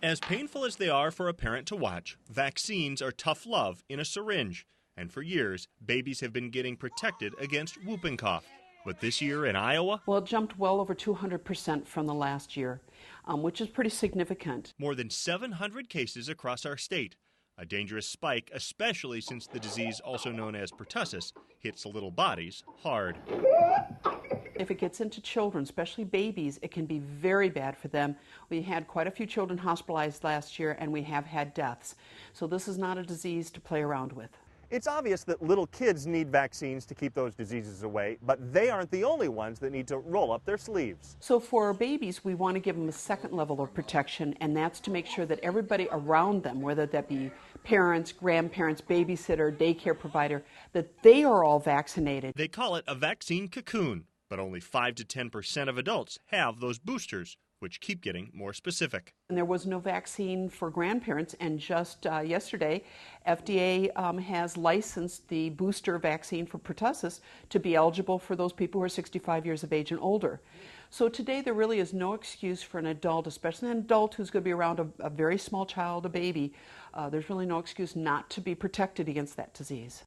As painful as they are for a parent to watch, vaccines are tough love in a syringe. And for years, babies have been getting protected against whooping cough. But this year in Iowa, well, it jumped well over 200% from the last year, which is pretty significant. More than 700 cases across our state. A dangerous spike, especially since the disease, also known as pertussis, hits little bodies hard. If it gets into children, especially babies, it can be very bad for them. We had quite a few children hospitalized last year, and we have had deaths. So this is not a disease to play around with. It's obvious that little kids need vaccines to keep those diseases away, but they aren't the only ones that need to roll up their sleeves. So for babies, we want to give them a second level of protection, and that's to make sure that everybody around them, whether that be parents, grandparents, babysitter, daycare provider, that they are all vaccinated. They call it a vaccine cocoon, but only 5 to 10% of adults have those boosters, which keep getting more specific. And there was no vaccine for grandparents, and just yesterday, FDA has licensed the booster vaccine for pertussis to be eligible for those people who are 65 years of age and older. So today there really is no excuse for an adult, especially an adult who's going to be around a very small child, a baby. There's really no excuse not to be protected against that disease.